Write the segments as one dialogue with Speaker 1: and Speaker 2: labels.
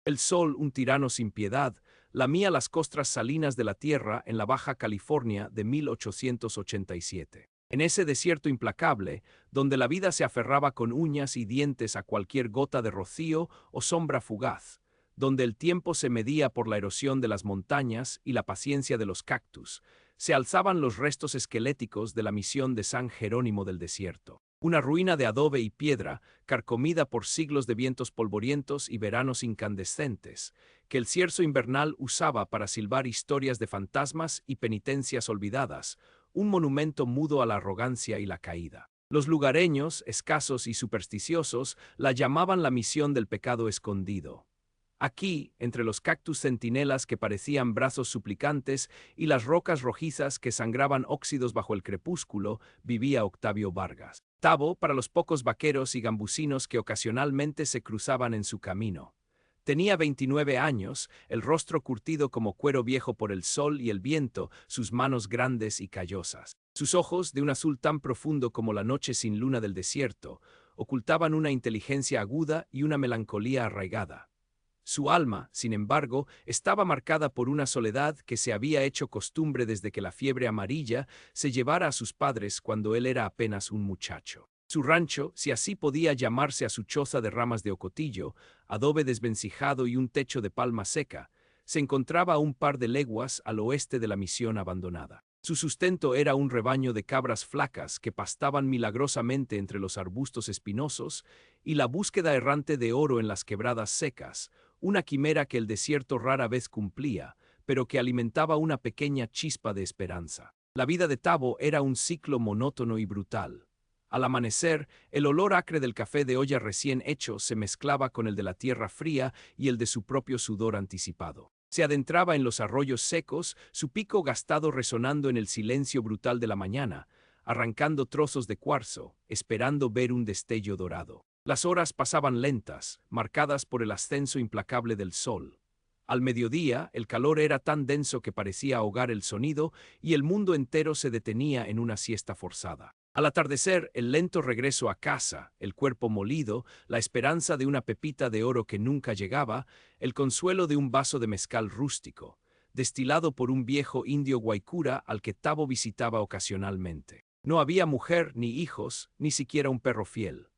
Speaker 1: El sol, un tirano sin piedad, lamía las costras salinas de la tierra en la Baja California de 1887. En ese desierto implacable, donde la vida se aferraba con uñas y dientes a cualquier gota de rocío o sombra fugaz, donde el tiempo se medía por la erosión de las montañas y la paciencia de los cactus, se alzaban los restos esqueléticos de la misión de San Jerónimo del Desierto. Una ruina de adobe y piedra, carcomida por siglos de vientos polvorientos y veranos incandescentes, que el cierzo invernal usaba para silbar historias de fantasmas y penitencias olvidadas, un monumento mudo a la arrogancia y la caída. Los lugareños, escasos y supersticiosos, la llamaban la misión del pecado escondido. Aquí, entre los cactus centinelas que parecían brazos suplicantes y las rocas rojizas que sangraban óxidos bajo el crepúsculo, vivía Octavio Vargas. Tabo para los pocos vaqueros y gambusinos que ocasionalmente se cruzaban en su camino. Tenía 29 años, el rostro curtido como cuero viejo por el sol y el viento, sus manos grandes y callosas. Sus ojos, de un azul tan profundo como la noche sin luna del desierto, ocultaban una inteligencia aguda y una melancolía arraigada. Su alma, sin embargo, estaba marcada por una soledad que se había hecho costumbre desde que la fiebre amarilla se llevara a sus padres cuando él era apenas un muchacho. Su rancho, si así podía llamarse a su choza de ramas de ocotillo, adobe desvencijado y un techo de palma seca, se encontraba a un par de leguas al oeste de la misión abandonada. Su sustento era un rebaño de cabras flacas que pastaban milagrosamente entre los arbustos espinosos y la búsqueda errante de oro en las quebradas secas, una quimera que el desierto rara vez cumplía, pero que alimentaba una pequeña chispa de esperanza. La vida de Tabo era un ciclo monótono y brutal. Al amanecer, el olor acre del café de olla recién hecho se mezclaba con el de la tierra fría y el de su propio sudor anticipado. Se adentraba en los arroyos secos, su pico gastado resonando en el silencio brutal de la mañana, arrancando trozos de cuarzo, esperando ver un destello dorado. Las horas pasaban lentas, marcadas por el ascenso implacable del sol. Al mediodía, el calor era tan denso que parecía ahogar el sonido y el mundo entero se detenía en una siesta forzada. Al atardecer, el lento regreso a casa, el cuerpo molido, la esperanza de una pepita de oro que nunca llegaba, el consuelo de un vaso de mezcal rústico, destilado por un viejo indio guaycura al que Tabo visitaba ocasionalmente. No había mujer ni hijos, ni siquiera un perro fiel.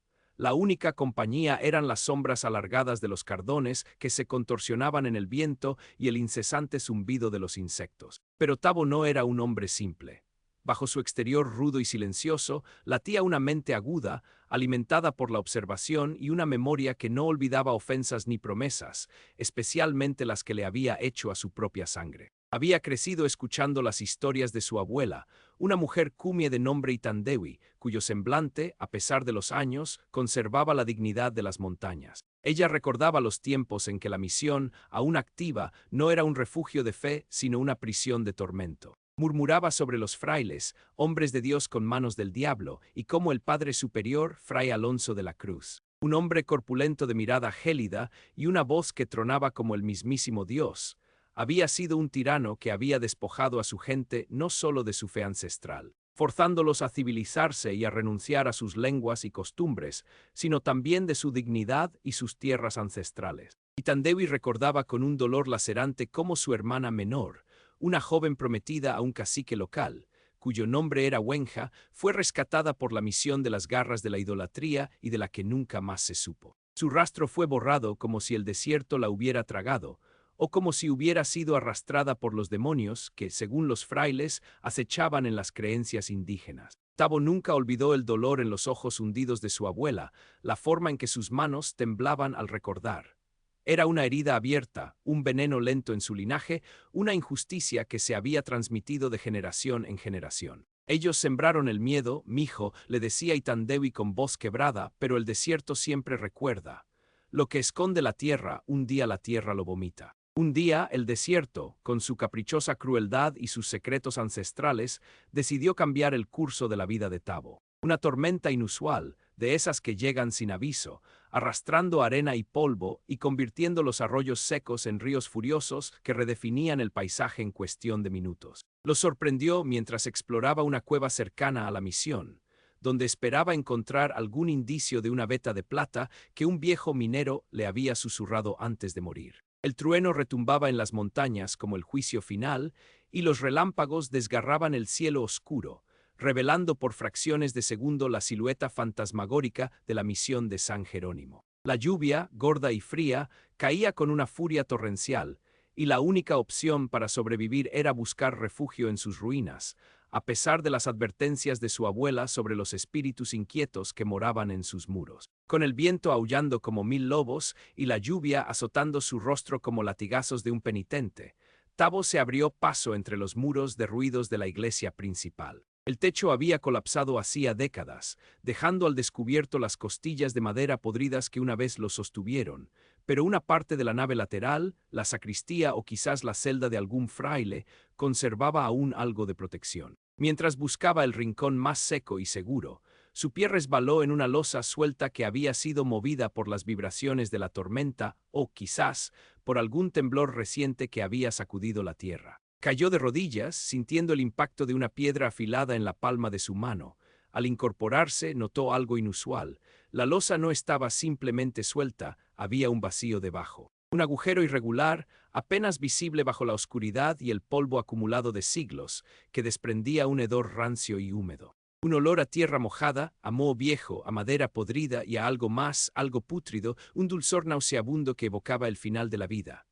Speaker 1: La única compañía eran las sombras alargadas de los cardones que se contorsionaban en el viento y el incesante zumbido de los insectos. Pero Tabo no era un hombre simple. Bajo su exterior rudo y silencioso, latía una mente aguda, alimentada por la observación y una memoria que no olvidaba ofensas ni promesas, especialmente las que le había hecho a su propia sangre. Había crecido escuchando las historias de su abuela, una mujer cumie de nombre Itandewi, cuyo semblante, a pesar de los años, conservaba la dignidad de las montañas. Ella recordaba los tiempos en que la misión, aún activa, no era un refugio de fe, sino una prisión de tormento. Murmuraba sobre los frailes, hombres de Dios con manos del diablo, y cómo el Padre Superior, Fray Alonso de la Cruz, un hombre corpulento de mirada gélida y una voz que tronaba como el mismísimo Dios, había sido un tirano que había despojado a su gente no solo de su fe ancestral, forzándolos a civilizarse y a renunciar a sus lenguas y costumbres, sino también de su dignidad y sus tierras ancestrales. Itandewi recordaba con un dolor lacerante cómo su hermana menor, una joven prometida a un cacique local, cuyo nombre era Wenja, fue rescatada por la misión de las garras de la idolatría y de la que nunca más se supo. Su rastro fue borrado como si el desierto la hubiera tragado, o como si hubiera sido arrastrada por los demonios que, según los frailes, acechaban en las creencias indígenas. Tabo nunca olvidó el dolor en los ojos hundidos de su abuela, la forma en que sus manos temblaban al recordar. Era una herida abierta, un veneno lento en su linaje, una injusticia que se había transmitido de generación en generación. Ellos sembraron el miedo, mijo, le decía Itandewi con voz quebrada, pero el desierto siempre recuerda. Lo que esconde la tierra, un día la tierra lo vomita. Un día, el desierto, con su caprichosa crueldad y sus secretos ancestrales, decidió cambiar el curso de la vida de Tabo. Una tormenta inusual, de esas que llegan sin aviso, arrastrando arena y polvo y convirtiendo los arroyos secos en ríos furiosos que redefinían el paisaje en cuestión de minutos. Lo sorprendió mientras exploraba una cueva cercana a la misión, donde esperaba encontrar algún indicio de una veta de plata que un viejo minero le había susurrado antes de morir. El trueno retumbaba en las montañas como el juicio final, y los relámpagos desgarraban el cielo oscuro, revelando por fracciones de segundo la silueta fantasmagórica de la misión de San Jerónimo. La lluvia, gorda y fría, caía con una furia torrencial, y la única opción para sobrevivir era buscar refugio en sus ruinas, a pesar de las advertencias de su abuela sobre los espíritus inquietos que moraban en sus muros. Con el viento aullando como 1000 lobos y la lluvia azotando su rostro como latigazos de un penitente, Tabo se abrió paso entre los muros derruidos de la iglesia principal. El techo había colapsado hacía décadas, dejando al descubierto las costillas de madera podridas que una vez lo sostuvieron, pero una parte de la nave lateral, la sacristía o quizás la celda de algún fraile, conservaba aún algo de protección. Mientras buscaba el rincón más seco y seguro, su pie resbaló en una losa suelta que había sido movida por las vibraciones de la tormenta o, quizás, por algún temblor reciente que había sacudido la tierra. Cayó de rodillas, sintiendo el impacto de una piedra afilada en la palma de su mano. Al incorporarse, notó algo inusual. La losa no estaba simplemente suelta, había un vacío debajo. Un agujero irregular, apenas visible bajo la oscuridad y el polvo acumulado de siglos, que desprendía un hedor rancio y húmedo. Un olor a tierra mojada, a moho viejo, a madera podrida y a algo más, algo pútrido, un dulzor nauseabundo que evocaba el final de la vida.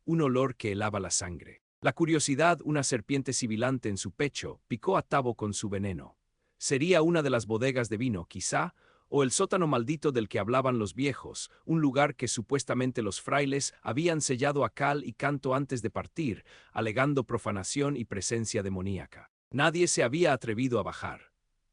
Speaker 1: Un olor que helaba la sangre. La curiosidad, una serpiente sibilante en su pecho, picó a Tabo con su veneno. Sería una de las bodegas de vino, quizá, o el sótano maldito del que hablaban los viejos, un lugar que supuestamente los frailes habían sellado a cal y canto antes de partir, alegando profanación y presencia demoníaca. Nadie se había atrevido a bajar.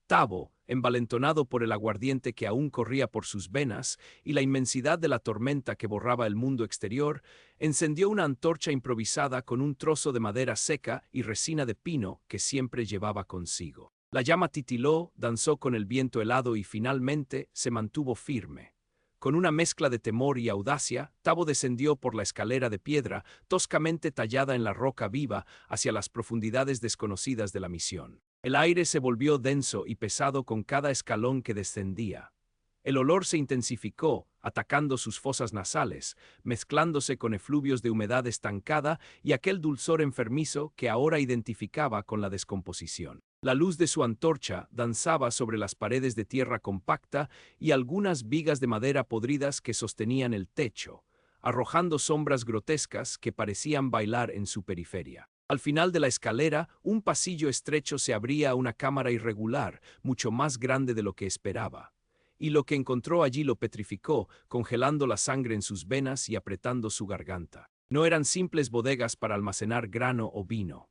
Speaker 1: Tabo, envalentonado por el aguardiente que aún corría por sus venas y la inmensidad de la tormenta que borraba el mundo exterior, encendió una antorcha improvisada con un trozo de madera seca y resina de pino que siempre llevaba consigo. La llama titiló, danzó con el viento helado y finalmente se mantuvo firme. Con una mezcla de temor y audacia, Tabo descendió por la escalera de piedra, toscamente tallada en la roca viva, hacia las profundidades desconocidas de la misión. El aire se volvió denso y pesado con cada escalón que descendía. El olor se intensificó, atacando sus fosas nasales, mezclándose con efluvios de humedad estancada y aquel dulzor enfermizo que ahora identificaba con la descomposición. La luz de su antorcha danzaba sobre las paredes de tierra compacta y algunas vigas de madera podridas que sostenían el techo, arrojando sombras grotescas que parecían bailar en su periferia. Al final de la escalera, un pasillo estrecho se abría a una cámara irregular, mucho más grande de lo que esperaba. Y lo que encontró allí lo petrificó, congelando la sangre en sus venas y apretando su garganta. No eran simples bodegas para almacenar grano o vino.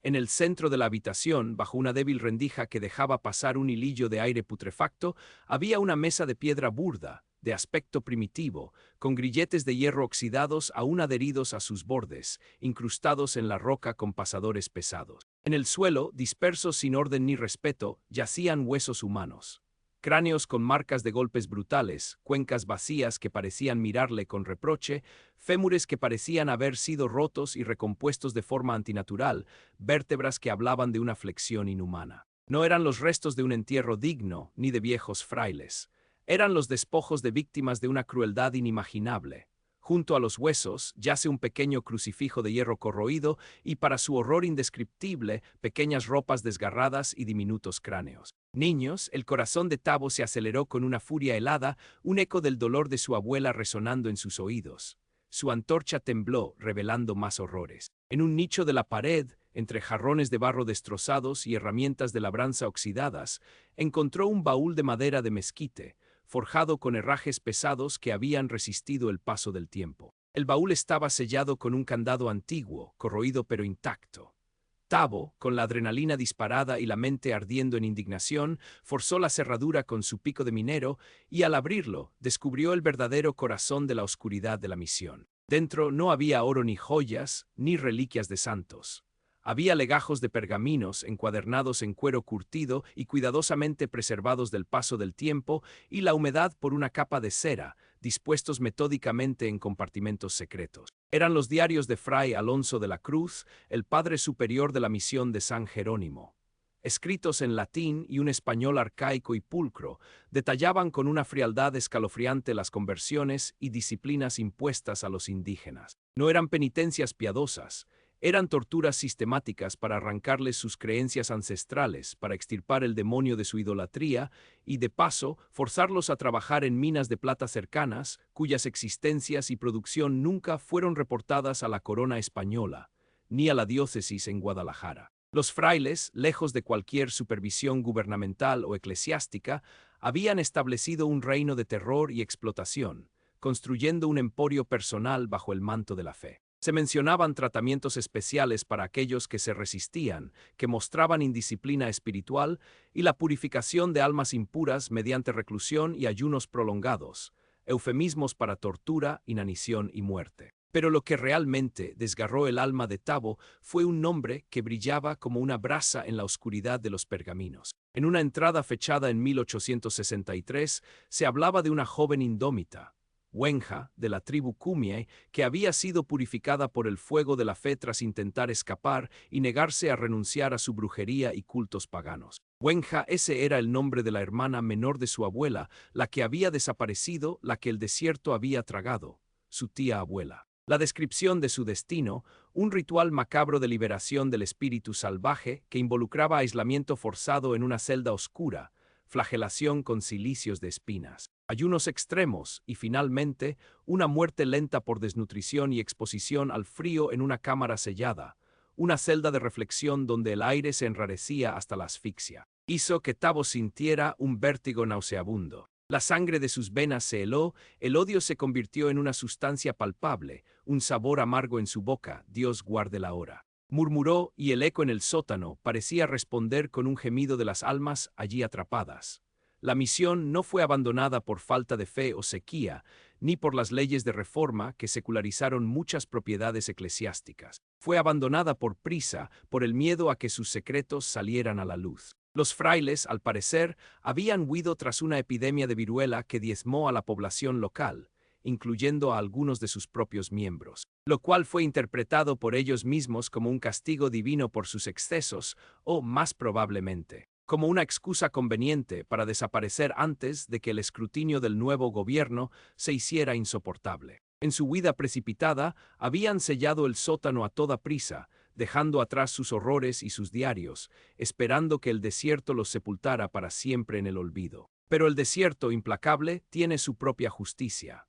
Speaker 1: En el centro de la habitación, bajo una débil rendija que dejaba pasar un hilillo de aire putrefacto, había una mesa de piedra burda, de aspecto primitivo, con grilletes de hierro oxidados aún adheridos a sus bordes, incrustados en la roca con pasadores pesados. En el suelo, dispersos sin orden ni respeto, yacían huesos humanos. Cráneos con marcas de golpes brutales, cuencas vacías que parecían mirarle con reproche, fémures que parecían haber sido rotos y recompuestos de forma antinatural, vértebras que hablaban de una flexión inhumana. No eran los restos de un entierro digno, ni de viejos frailes. Eran los despojos de víctimas de una crueldad inimaginable. Junto a los huesos yace un pequeño crucifijo de hierro corroído y, para su horror indescriptible, pequeñas ropas desgarradas y diminutos cráneos. Niños, el corazón de Tabo se aceleró con una furia helada, un eco del dolor de su abuela resonando en sus oídos. Su antorcha tembló, revelando más horrores. En un nicho de la pared, entre jarrones de barro destrozados y herramientas de labranza oxidadas, encontró un baúl de madera de mezquite, forjado con herrajes pesados que habían resistido el paso del tiempo. El baúl estaba sellado con un candado antiguo, corroído pero intacto. Tabo, con la adrenalina disparada y la mente ardiendo en indignación, forzó la cerradura con su pico de minero y, al abrirlo, descubrió el verdadero corazón de la oscuridad de la misión. Dentro no había oro ni joyas, ni reliquias de santos. Había legajos de pergaminos encuadernados en cuero curtido y cuidadosamente preservados del paso del tiempo y la humedad por una capa de cera, dispuestos metódicamente en compartimentos secretos. Eran los diarios de Fray Alonso de la Cruz, el padre superior de la misión de San Jerónimo. escritos en latín y un español arcaico y pulcro, detallaban con una frialdad escalofriante las conversiones y disciplinas impuestas a los indígenas. No eran penitencias piadosas, eran torturas sistemáticas para arrancarles sus creencias ancestrales, para extirpar el demonio de su idolatría y, de paso, forzarlos a trabajar en minas de plata cercanas, cuyas existencias y producción nunca fueron reportadas a la corona española, ni a la diócesis en Guadalajara. Los frailes, lejos de cualquier supervisión gubernamental o eclesiástica, habían establecido un reino de terror y explotación, construyendo un emporio personal bajo el manto de la fe. Se mencionaban tratamientos especiales para aquellos que se resistían, que mostraban indisciplina espiritual, y la purificación de almas impuras mediante reclusión y ayunos prolongados, eufemismos para tortura, inanición y muerte. Pero lo que realmente desgarró el alma de Tabo fue un nombre que brillaba como una brasa en la oscuridad de los pergaminos. En una entrada fechada en 1863 se hablaba de una joven indómita, Wenja, de la tribu Kumeyaay, que había sido purificada por el fuego de la fe tras intentar escapar y negarse a renunciar a su brujería y cultos paganos. Wenja, ese era el nombre de la hermana menor de su abuela, la que había desaparecido, la que el desierto había tragado, su tía abuela. La descripción de su destino, un ritual macabro de liberación del espíritu salvaje que involucraba aislamiento forzado en una celda oscura, flagelación con cilicios de espinas, ayunos extremos y, finalmente, una muerte lenta por desnutrición y exposición al frío en una cámara sellada, una celda de reflexión donde el aire se enrarecía hasta la asfixia. Hizo que Tabo sintiera un vértigo nauseabundo. La sangre de sus venas se heló, el odio se convirtió en una sustancia palpable, un sabor amargo en su boca, Dios guarde la hora. Murmuró, y el eco en el sótano parecía responder con un gemido de las almas allí atrapadas. La misión no fue abandonada por falta de fe o sequía, ni por las leyes de reforma que secularizaron muchas propiedades eclesiásticas. Fue abandonada por prisa, por el miedo a que sus secretos salieran a la luz. Los frailes, al parecer, habían huido tras una epidemia de viruela que diezmó a la población local, incluyendo a algunos de sus propios miembros, lo cual fue interpretado por ellos mismos como un castigo divino por sus excesos, o, más probablemente, como una excusa conveniente para desaparecer antes de que el escrutinio del nuevo gobierno se hiciera insoportable. En su huida precipitada, habían sellado el sótano a toda prisa, dejando atrás sus horrores y sus diarios, esperando que el desierto los sepultara para siempre en el olvido. Pero el desierto, implacable, tiene su propia justicia.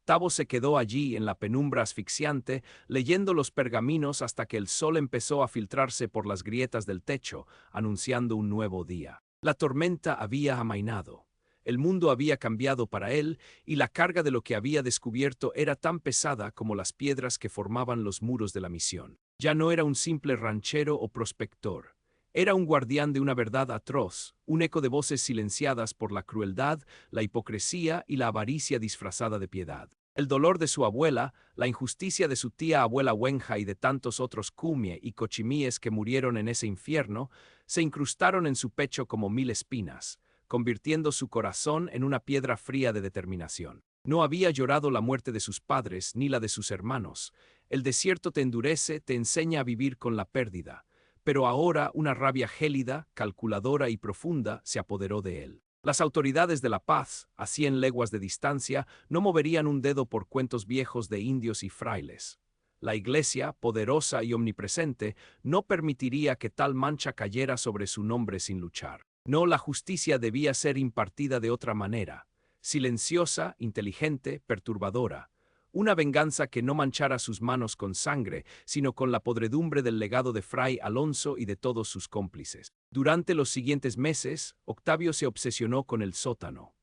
Speaker 1: Tabo se quedó allí en la penumbra asfixiante, leyendo los pergaminos hasta que el sol empezó a filtrarse por las grietas del techo, anunciando un nuevo día. La tormenta había amainado. El mundo había cambiado para él, y la carga de lo que había descubierto era tan pesada como las piedras que formaban los muros de la misión. Ya no era un simple ranchero o prospector. Era un guardián de una verdad atroz, un eco de voces silenciadas por la crueldad, la hipocresía y la avaricia disfrazada de piedad. El dolor de su abuela, la injusticia de su tía abuela Wenja y de tantos otros Kumeyaay y Cochimíes que murieron en ese infierno, se incrustaron en su pecho como 1000 espinas, convirtiendo su corazón en una piedra fría de determinación. No había llorado la muerte de sus padres ni la de sus hermanos. El desierto te endurece, te enseña a vivir con la pérdida. Pero ahora una rabia gélida, calculadora y profunda se apoderó de él. Las autoridades de la paz, a 100 leguas de distancia, no moverían un dedo por cuentos viejos de indios y frailes. La Iglesia, poderosa y omnipresente, no permitiría que tal mancha cayera sobre su nombre sin luchar. No, la justicia debía ser impartida de otra manera, silenciosa, inteligente, perturbadora. Una venganza que no manchara sus manos con sangre, sino con la podredumbre del legado de Fray Alonso y de todos sus cómplices. Durante los siguientes meses, Octavio se obsesionó con el sótano.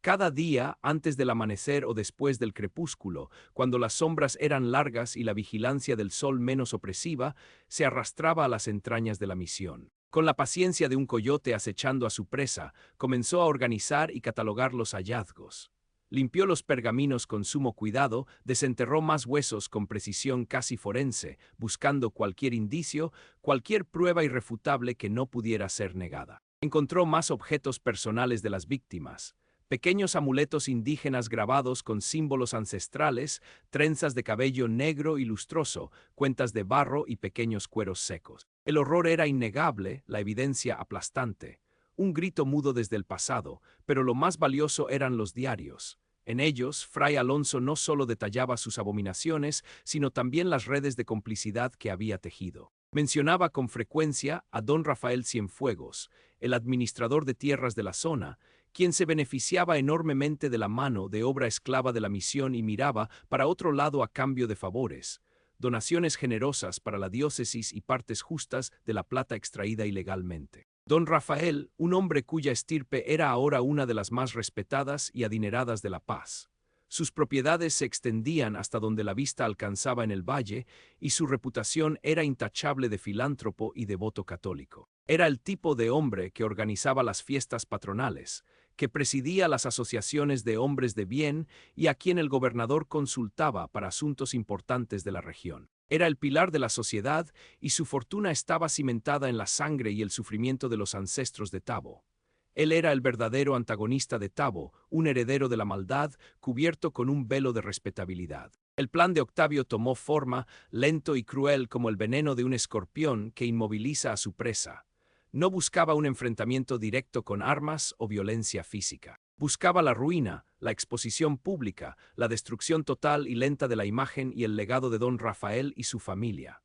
Speaker 1: Cada día, antes del amanecer o después del crepúsculo, cuando las sombras eran largas y la vigilancia del sol menos opresiva, se arrastraba a las entrañas de la misión. Con la paciencia de un coyote acechando a su presa, comenzó a organizar y catalogar los hallazgos. Limpió los pergaminos con sumo cuidado, desenterró más huesos con precisión casi forense, buscando cualquier indicio, cualquier prueba irrefutable que no pudiera ser negada. Encontró más objetos personales de las víctimas, pequeños amuletos indígenas grabados con símbolos ancestrales, trenzas de cabello negro y lustroso, cuentas de barro y pequeños cueros secos. El horror era innegable, la evidencia aplastante. Un grito mudo desde el pasado, pero lo más valioso eran los diarios. En ellos, Fray Alonso no solo detallaba sus abominaciones, sino también las redes de complicidad que había tejido. Mencionaba con frecuencia a don Rafael Cienfuegos, el administrador de tierras de la zona, quien se beneficiaba enormemente de la mano de obra esclava de la misión y miraba para otro lado a cambio de favores, donaciones generosas para la diócesis y partes justas de la plata extraída ilegalmente. Don Rafael, un hombre cuya estirpe era ahora una de las más respetadas y adineradas de La Paz. Sus propiedades se extendían hasta donde la vista alcanzaba en el valle y su reputación era intachable de filántropo y devoto católico. Era el tipo de hombre que organizaba las fiestas patronales, que presidía las asociaciones de hombres de bien y a quien el gobernador consultaba para asuntos importantes de la región. Era el pilar de la sociedad y su fortuna estaba cimentada en la sangre y el sufrimiento de los ancestros de Tabo. Él era el verdadero antagonista de Tabo, un heredero de la maldad cubierto con un velo de respetabilidad. El plan de Octavio tomó forma, lento y cruel como el veneno de un escorpión que inmoviliza a su presa. No buscaba un enfrentamiento directo con armas o violencia física. Buscaba la ruina, la exposición pública, la destrucción total y lenta de la imagen y el legado de don Rafael y su familia.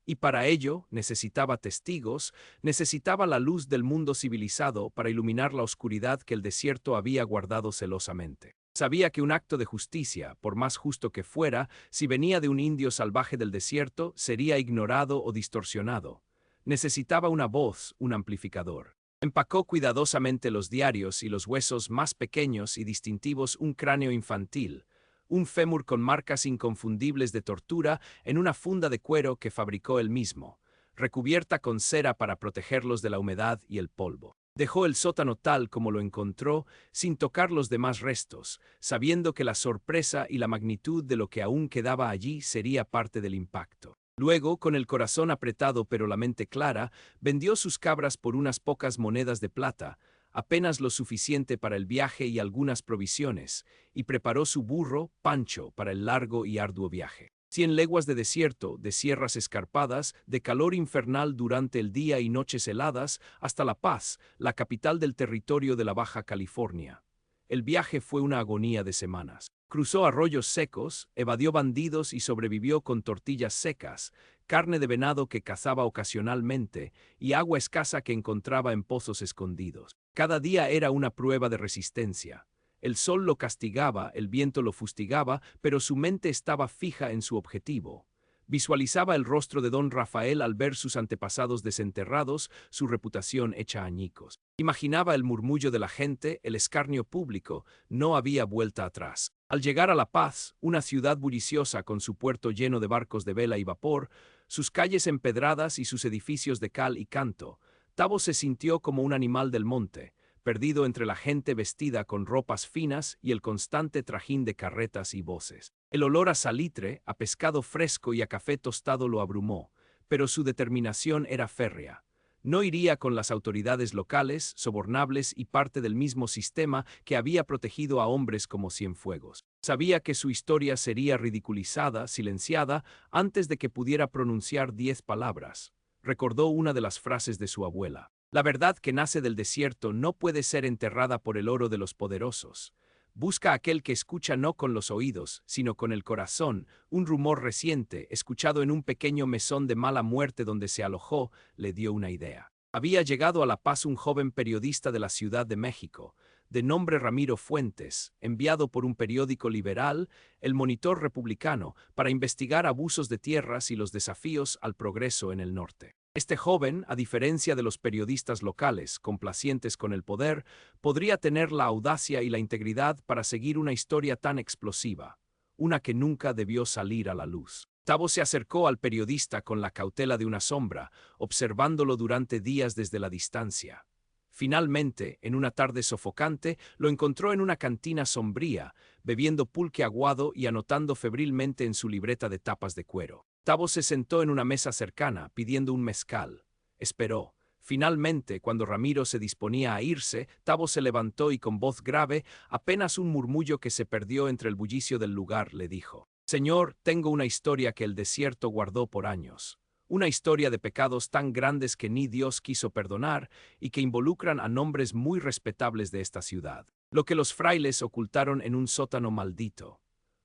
Speaker 1: Y para ello necesitaba testigos, necesitaba la luz del mundo civilizado para iluminar la oscuridad que el desierto había guardado celosamente. Sabía que un acto de justicia, por más justo que fuera, si venía de un indio salvaje del desierto, sería ignorado o distorsionado. Necesitaba una voz, un amplificador. Empacó cuidadosamente los diarios y los huesos más pequeños y distintivos, un cráneo infantil, un fémur con marcas inconfundibles de tortura en una funda de cuero que fabricó él mismo, recubierta con cera para protegerlos de la humedad y el polvo. Dejó el sótano tal como lo encontró, sin tocar los demás restos, sabiendo que la sorpresa y la magnitud de lo que aún quedaba allí sería parte del impacto. Luego, con el corazón apretado pero la mente clara, vendió sus cabras por unas pocas monedas de plata, apenas lo suficiente para el viaje y algunas provisiones, y preparó su burro, Pancho, para el largo y arduo viaje. 100 leguas de desierto, de sierras escarpadas, de calor infernal durante el día y noches heladas, hasta La Paz, la capital del territorio de la Baja California. El viaje fue una agonía de semanas. Cruzó arroyos secos, evadió bandidos y sobrevivió con tortillas secas, carne de venado que cazaba ocasionalmente y agua escasa que encontraba en pozos escondidos. Cada día era una prueba de resistencia. El sol lo castigaba, el viento lo fustigaba, pero su mente estaba fija en su objetivo. Visualizaba el rostro de don Rafael al ver sus antepasados desenterrados, su reputación hecha añicos. Imaginaba el murmullo de la gente, el escarnio público, no había vuelta atrás. Al llegar a La Paz, una ciudad bulliciosa con su puerto lleno de barcos de vela y vapor, sus calles empedradas y sus edificios de cal y canto, Tabo se sintió como un animal del monte, perdido entre la gente vestida con ropas finas y el constante trajín de carretas y voces. El olor a salitre, a pescado fresco y a café tostado lo abrumó, pero su determinación era férrea. No iría con las autoridades locales, sobornables y parte del mismo sistema que había protegido a hombres como Cienfuegos. Sabía que su historia sería ridiculizada, silenciada, antes de que pudiera pronunciar 10 palabras. Recordó una de las frases de su abuela. La verdad que nace del desierto no puede ser enterrada por el oro de los poderosos. Busca aquel que escucha no con los oídos, sino con el corazón. Un rumor reciente, escuchado en un pequeño mesón de mala muerte donde se alojó, le dio una idea. Había llegado a La Paz un joven periodista de la Ciudad de México, de nombre Ramiro Fuentes, enviado por un periódico liberal, El Monitor Republicano, para investigar abusos de tierras y los desafíos al progreso en el norte. Este joven, a diferencia de los periodistas locales, complacientes con el poder, podría tener la audacia y la integridad para seguir una historia tan explosiva, una que nunca debió salir a la luz. Tabo se acercó al periodista con la cautela de una sombra, observándolo durante días desde la distancia. Finalmente, en una tarde sofocante, lo encontró en una cantina sombría, bebiendo pulque aguado y anotando febrilmente en su libreta de tapas de cuero. Tabo se sentó en una mesa cercana, pidiendo un mezcal. Esperó, Finalmente, cuando Ramiro se disponía a irse, Tabo se levantó y con voz grave, apenas un murmullo que se perdió entre el bullicio del lugar, le dijo: «Señor, tengo una historia que el desierto guardó por años. Una historia de pecados tan grandes que ni Dios quiso perdonar y que involucran a nombres muy respetables de esta ciudad. Lo que los frailes ocultaron en un sótano maldito.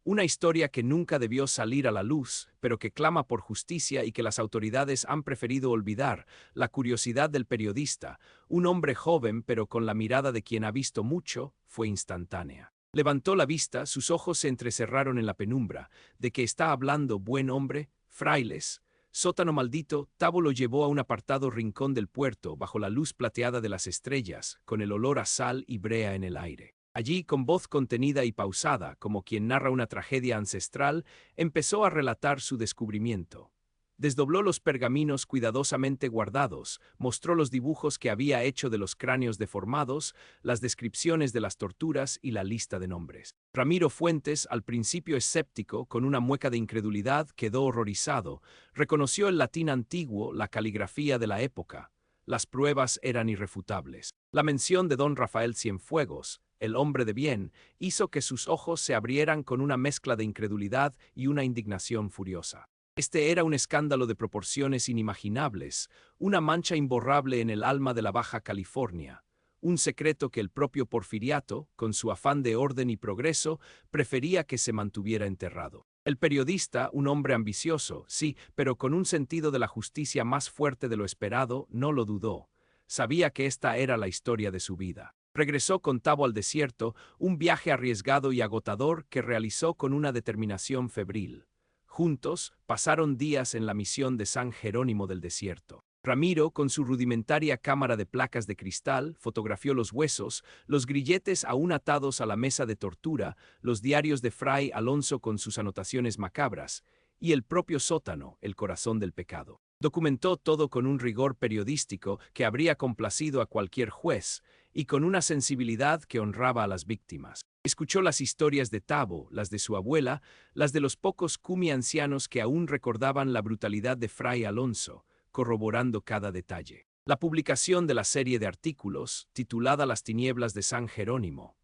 Speaker 1: Una historia que nunca debió salir a la luz, pero que clama por justicia y que las autoridades han preferido olvidar. La curiosidad del periodista, un hombre joven pero con la mirada de quien ha visto mucho, fue instantánea. Levantó la vista, sus ojos se entrecerraron en la penumbra. ¿De qué está hablando, buen hombre? Frailes. Sótano maldito, Tabo lo llevó a un apartado rincón del puerto, bajo la luz plateada de las estrellas, con el olor a sal y brea en el aire. Allí, con voz contenida y pausada, como quien narra una tragedia ancestral, empezó a relatar su descubrimiento. Desdobló los pergaminos cuidadosamente guardados, mostró los dibujos que había hecho de los cráneos deformados, las descripciones de las torturas y la lista de nombres. Ramiro Fuentes, al principio escéptico, con una mueca de incredulidad, quedó horrorizado. Reconoció el latín antiguo, la caligrafía de la época. Las pruebas eran irrefutables. La mención de don Rafael Cienfuegos, el hombre de bien, hizo que sus ojos se abrieran con una mezcla de incredulidad y una indignación furiosa. Este era un escándalo de proporciones inimaginables, una mancha imborrable en el alma de la Baja California, un secreto que el propio Porfiriato, con su afán de orden y progreso, prefería que se mantuviera enterrado. El periodista, un hombre ambicioso, sí, pero con un sentido de la justicia más fuerte de lo esperado, no lo dudó. Sabía que esta era la historia de su vida. Regresó con Tabo al desierto, un viaje arriesgado y agotador que realizó con una determinación febril. Juntos, pasaron días en la misión de San Jerónimo del Desierto. Ramiro, con su rudimentaria cámara de placas de cristal, fotografió los huesos, los grilletes aún atados a la mesa de tortura, los diarios de Fray Alonso con sus anotaciones macabras, y el propio sótano, el corazón del pecado. Documentó todo con un rigor periodístico que habría complacido a cualquier juez, y con una sensibilidad que honraba a las víctimas. Escuchó las historias de Tabo, las de su abuela, las de los pocos cumi ancianos que aún recordaban la brutalidad de Fray Alonso, corroborando cada detalle. La publicación de la serie de artículos, titulada Las tinieblas de San Jerónimo,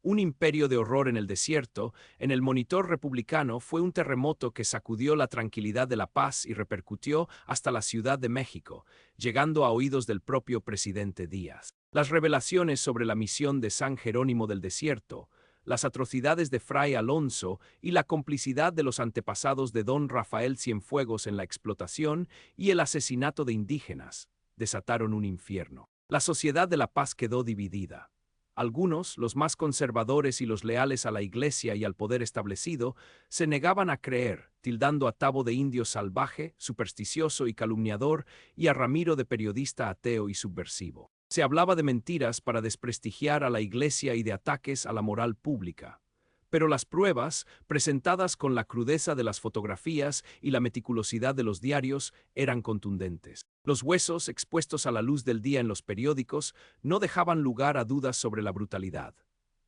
Speaker 1: un imperio de horror en el desierto, en el Monitor Republicano, fue un terremoto que sacudió la tranquilidad de La Paz y repercutió hasta la Ciudad de México, llegando a oídos del propio presidente Díaz. Las revelaciones sobre la misión de San Jerónimo del Desierto, las atrocidades de Fray Alonso y la complicidad de los antepasados de don Rafael Cienfuegos en la explotación y el asesinato de indígenas, desataron un infierno. La sociedad de La Paz quedó dividida. Algunos, los más conservadores y los leales a la Iglesia y al poder establecido, se negaban a creer, tildando a Tabo de indio salvaje, supersticioso y calumniador, y a Ramiro de periodista ateo y subversivo. Se hablaba de mentiras para desprestigiar a la Iglesia y de ataques a la moral pública. Pero las pruebas, presentadas con la crudeza de las fotografías y la meticulosidad de los diarios, eran contundentes. Los huesos, expuestos a la luz del día en los periódicos, no dejaban lugar a dudas sobre la brutalidad.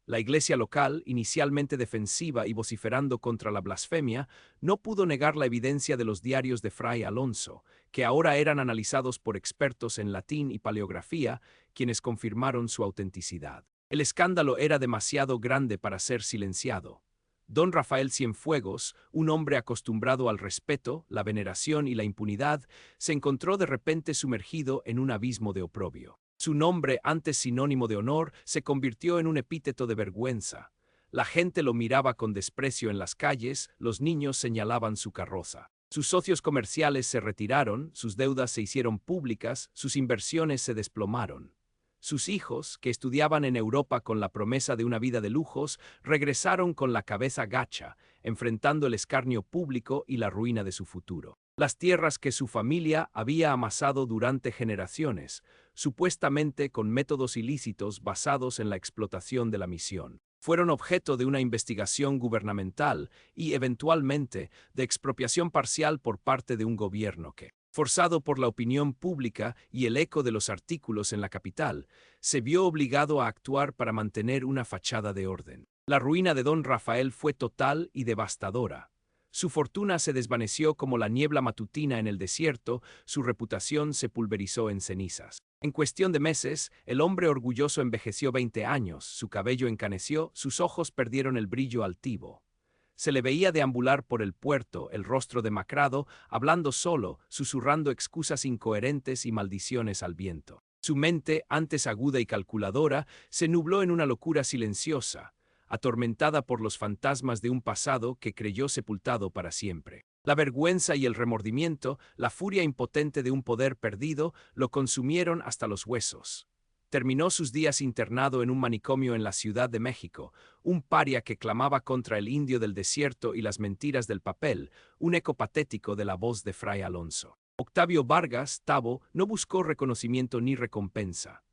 Speaker 1: La iglesia local, inicialmente defensiva y vociferando contra la blasfemia, no pudo negar la evidencia de los diarios de Fray Alonso, que ahora eran analizados por expertos en latín y paleografía, quienes confirmaron su autenticidad. El escándalo era demasiado grande para ser silenciado. Don Rafael Cienfuegos, un hombre acostumbrado al respeto, la veneración y la impunidad, se encontró de repente sumergido en un abismo de oprobio. Su nombre, antes sinónimo de honor, se convirtió en un epíteto de vergüenza. La gente lo miraba con desprecio en las calles, los niños señalaban su carroza. Sus socios comerciales se retiraron, sus deudas se hicieron públicas, sus inversiones se desplomaron. Sus hijos, que estudiaban en Europa con la promesa de una vida de lujos, regresaron con la cabeza gacha, enfrentando el escarnio público y la ruina de su futuro. Las tierras que su familia había amasado durante generaciones, supuestamente con métodos ilícitos basados en la explotación de la misión, fueron objeto de una investigación gubernamental y, eventualmente, de expropiación parcial por parte de un gobierno que, forzado por la opinión pública y el eco de los artículos en la capital, se vio obligado a actuar para mantener una fachada de orden. La ruina de don Rafael fue total y devastadora. Su fortuna se desvaneció como la niebla matutina en el desierto, su reputación se pulverizó en cenizas. En cuestión de meses, el hombre orgulloso envejeció 20 años, su cabello encaneció, sus ojos perdieron el brillo altivo. Se le veía deambular por el puerto, el rostro demacrado, hablando solo, susurrando excusas incoherentes y maldiciones al viento. Su mente, antes aguda y calculadora, se nubló en una locura silenciosa, atormentada por los fantasmas de un pasado que creyó sepultado para siempre. La vergüenza y el remordimiento, la furia impotente de un poder perdido, lo consumieron hasta los huesos. Terminó sus días internado en un manicomio en la Ciudad de México, un paria que clamaba contra el indio del desierto y las mentiras del papel, un eco patético de la voz de Fray Alonso. Octavio Vargas, Tabo, no buscó reconocimiento ni recompensa.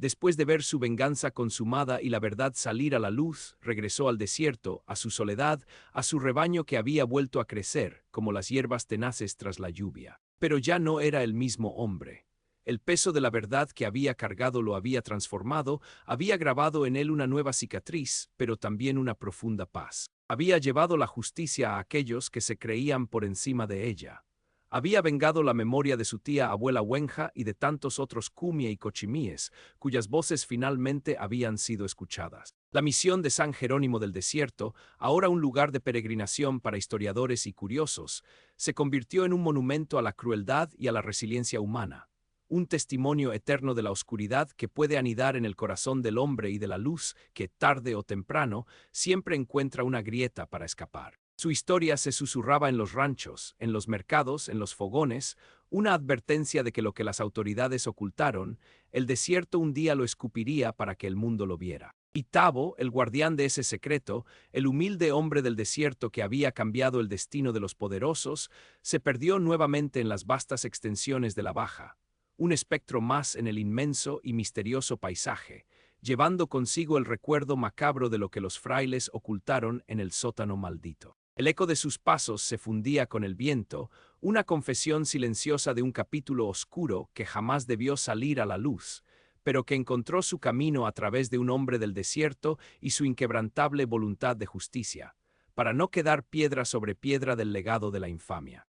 Speaker 1: Después de ver su venganza consumada y la verdad salir a la luz, regresó al desierto, a su soledad, a su rebaño que había vuelto a crecer, como las hierbas tenaces tras la lluvia. Pero ya no era el mismo hombre. El peso de la verdad que había cargado lo había transformado, había grabado en él una nueva cicatriz, pero también una profunda paz. Había llevado la justicia a aquellos que se creían por encima de ella. Había vengado la memoria de su tía abuela Wenja y de tantos otros cumia y cochimíes, cuyas voces finalmente habían sido escuchadas. La misión de San Jerónimo del Desierto, ahora un lugar de peregrinación para historiadores y curiosos, se convirtió en un monumento a la crueldad y a la resiliencia humana. Un testimonio eterno de la oscuridad que puede anidar en el corazón del hombre y de la luz que, tarde o temprano, siempre encuentra una grieta para escapar. Su historia se susurraba en los ranchos, en los mercados, en los fogones, una advertencia de que lo que las autoridades ocultaron, el desierto un día lo escupiría para que el mundo lo viera. Y Tabo, el guardián de ese secreto, el humilde hombre del desierto que había cambiado el destino de los poderosos, se perdió nuevamente en las vastas extensiones de la Baja, un espectro más en el inmenso y misterioso paisaje, llevando consigo el recuerdo macabro de lo que los frailes ocultaron en el sótano maldito. El eco de sus pasos se fundía con el viento, una confesión silenciosa de un capítulo oscuro que jamás debió salir a la luz, pero que encontró su camino a través de un hombre del desierto y su inquebrantable voluntad de justicia, para no quedar piedra sobre piedra del legado de la infamia.